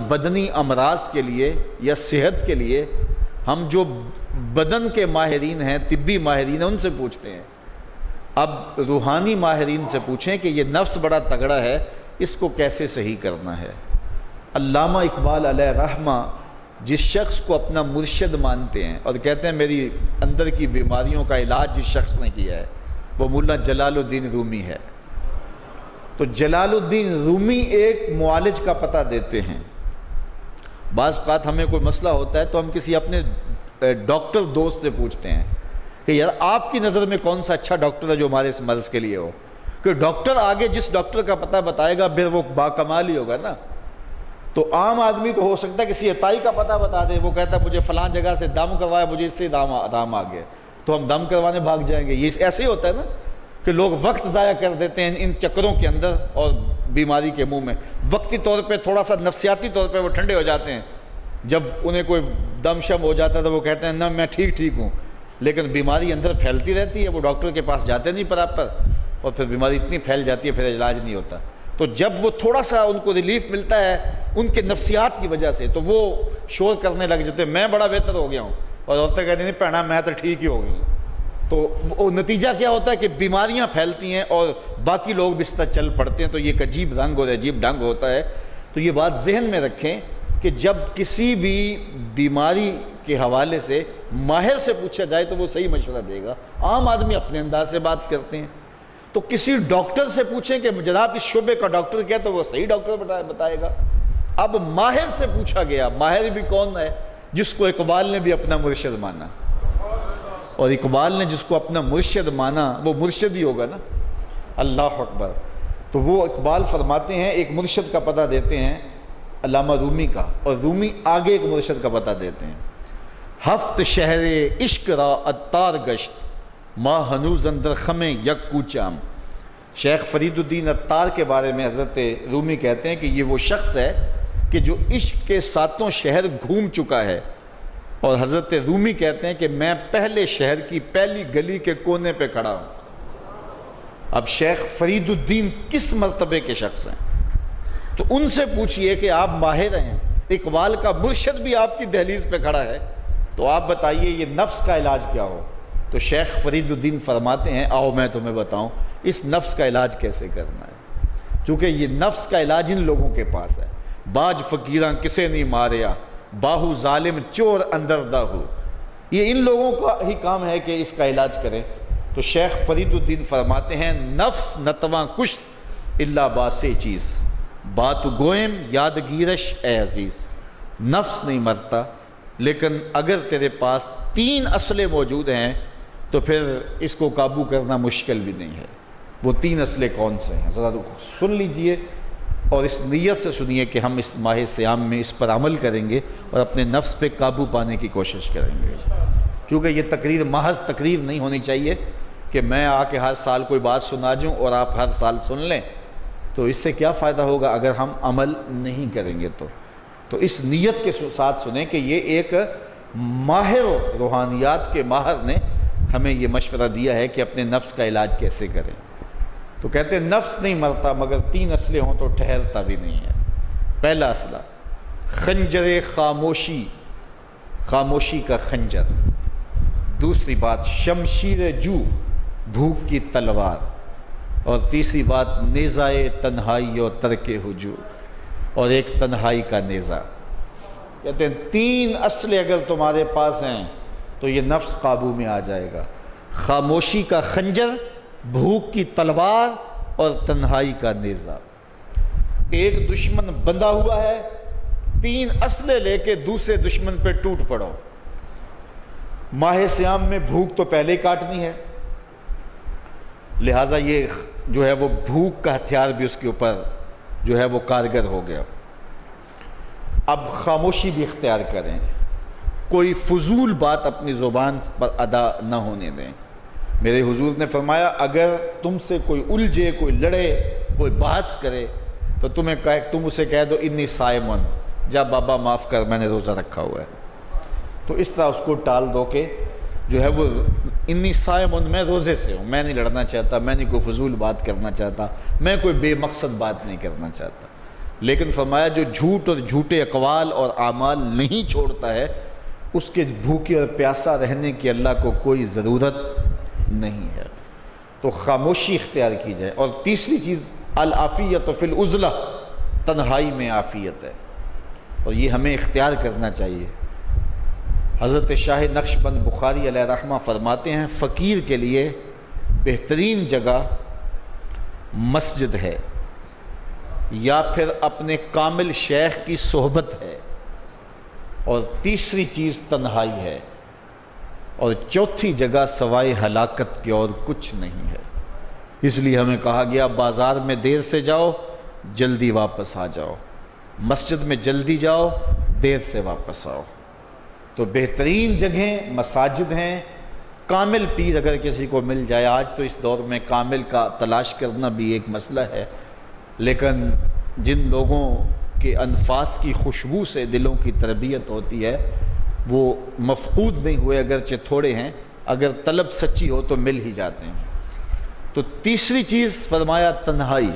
بدنی امراض کے لیے یا صحت کے لیے ہم جو بدن کے ماہرین ہیں، طبی ماہرین ہیں، ان سے پوچھتے ہیں۔ اب روحانی ماہرین سے پوچھیں کہ یہ نفس بڑا تگڑا ہے، اس کو کیسے صحیح کرنا ہے۔ علامہ اقبال علیہ رحمہ جس شخص کو اپنا مرشد مانتے ہیں اور کہتے ہیں میری اندر کی بیماریوں کا علاج جس شخص نے کیا ہے، وہ مولا جلال الدین رومی ہے۔ تو جلال الدین رومی ایک معالج کا پتہ دیتے ہیں۔ بعض اوقات ہمیں کوئی مسئلہ ہوتا ہے تو ہم کسی اپنے ڈاکٹر دوست سے پوچھتے ہیں کہ یار آپ کی نظر میں کون سا اچھا ڈاکٹر ہے جو ہمارے اس مرض کے لیے ہو، کہ ڈاکٹر آگے جس ڈاکٹر کا پتہ بتائے گا پھر وہ باکمال ہی ہوگا نا۔ تو عام آدمی تو ہو سکتا ہے کسی عطائی کا پتہ بتا دے، وہ کہتا ہے مجھے فلاں جگہ سے دم کروایا، مجھے اس سے دم آ گیا، تو ہم دم کروانے بھاگ جائیں گے۔ یہ ایسے ہی ہوتا ہے نا کہ لوگ وقت ضائع کر دیتے ہیں ان چکروں کے اندر اور بیماری کے منہ میں۔ وقتی طور پہ تھوڑا سا نفسیاتی طور پہ وہ ٹھنڈے ہو جاتے ہیں، جب انہیں کوئی دم شم ہو جاتا ہے تو وہ کہتے ہیں نہ میں ٹھیک ہوں، لیکن بیماری اندر پھیلتی رہتی ہے، وہ ڈاکٹر کے پاس جاتے نہیں پراپر، اور پھر بیماری اتنی پھیل جاتی ہے پھر علاج نہیں ہوتا۔ تو جب وہ تھوڑا سا ان کو ریلیف ملتا ہے ان کے نفسیات کی وجہ سے، تو وہ شور کرنے لگ جاتے ہیں میں بڑا بہتر ہو گیا ہوں، اور عورتیں کہتی ہیں نہیں پہنا میں تو ٹھیک ہی ہو گئی ہوں۔ تو وہ نتیجہ کیا ہوتا ہے کہ بیماریاں پھیلتی ہیں اور باقی لوگ بھی اس طرح چل پڑتے ہیں، تو یہ ایک عجیب رنگ اور عجیب ڈھنگ ہوتا ہے۔ تو یہ بات ذہن میں رکھیں کہ جب کسی بھی بیماری کے حوالے سے ماہر سے پوچھا جائے تو وہ صحیح مشورہ دے گا۔ عام آدمی اپنے انداز سے بات کرتے ہیں، تو کسی ڈاکٹر سے پوچھیں کہ جناب اس شعبے کا ڈاکٹر کیا، تو وہ صحیح ڈاکٹر بتائے گا۔ اب ماہر سے پوچھا گیا، ماہر بھی کون ہے؟ جس کو اقبال نے بھی اپنا مرشد مانا، اور اقبال نے جس کو اپنا مرشد مانا وہ مرشد ہی ہوگا نا۔ اللہ اکبر۔ تو وہ اقبال فرماتے ہیں ایک مرشد کا پتہ دیتے ہیں علامہ رومی کا، اور رومی آگے ایک مرشد کا پتہ دیتے ہیں۔ ہفت شہر عشق را عطار گشت ما ہنوز اندر خمیں یک کوچام۔ شیخ فرید الدین عطار کے بارے میں حضرت رومی کہتے ہیں کہ یہ وہ شخص ہے کہ جو عشق کے ساتوں شہر گھوم چکا ہے، اور حضرت رومی کہتے ہیں کہ میں پہلے شہر کی پہلی گلی کے کونے پہ کھڑا ہوں۔ اب شیخ فرید الدین کس مرتبے کے شخص ہیں؟ تو ان سے پوچھئے کہ آپ ماہر ہیں، اقبال کا مرشد بھی آپ کی دہلیز پہ کھڑا ہے، تو آپ بتائیے یہ نفس کا علاج کیا ہو؟ تو شیخ فرید الدین فرماتے ہیں آؤ میں تمہیں بتاؤں اس نفس کا علاج کیسے کرنا ہے، چونکہ یہ نفس کا علاج ان لوگوں کے پاس ہے۔ باج فقیراں کسے نہیں ماریا، باہو ظالم چور اندر داہو، یہ ان لوگوں کا ہی کام ہے کہ اس کا علاج کریں۔ تو شیخ فرید الدین فرماتے ہیں نفس نتواں کشت الا باسے چیز، بات گوئم یادگیرش اے عزیز۔ نفس نہیں مرتا، لیکن اگر تیرے پاس 3 اسلحے موجود ہیں تو پھر اس کو قابو کرنا مشکل بھی نہیں ہے۔ وہ 3 اسلحے کون سے ہیں ذرا سن لیجئے، اور اس نیت سے سنیے کہ ہم اس ماہ صیام میں اس پر عمل کریں گے اور اپنے نفس پہ قابو پانے کی کوشش کریں گے۔ کیونکہ یہ تقریر محض تقریر نہیں ہونی چاہیے کہ میں آ کے ہر سال کوئی بات سنا جاؤں اور آپ ہر سال سن لیں، تو اس سے کیا فائدہ ہوگا اگر ہم عمل نہیں کریں گے۔ تو اس نیت کے ساتھ سنیں کہ یہ ایک ماہر روحانیات کے ماہر نے ہمیں یہ مشورہ دیا ہے کہ اپنے نفس کا علاج کیسے کریں۔ تو کہتے ہیں نفس نہیں مرتا مگر 3 اسلحے ہوں تو ٹھہرتا بھی نہیں ہے۔ پہلا اسلحہ خنجر خاموشی، خاموشی کا خنجر۔ دوسری بات شمشیر جو، بھوک کی تلوار۔ اور تیسری بات نیزائے تنہائی اور ترک ہجوم، اور ایک تنہائی کا نیزہ۔ کہتے ہیں 3 اسلحے اگر تمہارے پاس ہیں تو یہ نفس قابو میں آ جائے گا۔ خاموشی کا خنجر، بھوک کی تلوار اور تنہائی کا نیزہ۔ ایک دشمن بندھا ہوا ہے، 3 اسلحے لے کے دوسرے دشمن پہ ٹوٹ پڑو۔ ماہ صیام میں بھوک تو پہلے ہی کاٹنی ہے، لہٰذا یہ جو ہے وہ بھوک کا ہتھیار بھی اس کے اوپر جو ہے وہ کارگر ہو گیا۔ اب خاموشی بھی اختیار کریں، کوئی فضول بات اپنی زبان پر ادا نہ ہونے دیں۔ میرے حضور نے فرمایا اگر تم سے کوئی الجھے، کوئی لڑے، کوئی بحث کرے تو تم اسے کہہ دو انی صائمن، جا بابا معاف کر میں نے روزہ رکھا ہوا ہے۔ تو اس طرح اس کو ٹال دو کہ جو ہے وہ انی صائمن، میں روزے سے ہوں، میں نہیں لڑنا چاہتا، میں نہیں کوئی فضول بات کرنا چاہتا، میں کوئی بے مقصد بات نہیں کرنا چاہتا۔ لیکن فرمایا جو جھوٹ اور جھوٹے اقوال اور اعمال نہیں چھوڑتا ہے اس کے بھوکے اور پیاسا رہنے کی اللہ کو کوئی ضرورت نہیں ہے۔ تو خاموشی اختیار کی جائے۔ اور تیسری چیز العافیت فی العزلہ، تنہائی میں عافیت ہے، اور یہ ہمیں اختیار کرنا چاہیے۔ حضرت شاہ نقشبند بخاری علیہ رحمہ فرماتے ہیں فقیر کے لیے بہترین جگہ مسجد ہے یا پھر اپنے کامل شیخ کی صحبت ہے، اور تیسری چیز تنہائی ہے، اور چوتھی جگہ سوائے ہلاکت کے اور کچھ نہیں ہے۔ اس لیے ہمیں کہا گیا بازار میں دیر سے جاؤ، جلدی واپس آ جاؤ، مسجد میں جلدی جاؤ، دیر سے واپس آؤ۔ تو بہترین جگہیں مساجد ہیں۔ کامل پیر اگر کسی کو مل جائے، آج تو اس دور میں کامل کا تلاش کرنا بھی ایک مسئلہ ہے، لیکن جن لوگوں کے انفاس کی خوشبو سے دلوں کی تربیت ہوتی ہے وہ مفقود نہیں ہوئے، اگرچہ تھوڑے ہیں، اگر طلب سچی ہو تو مل ہی جاتے ہیں۔ تو تیسری چیز فرمایا تنہائی۔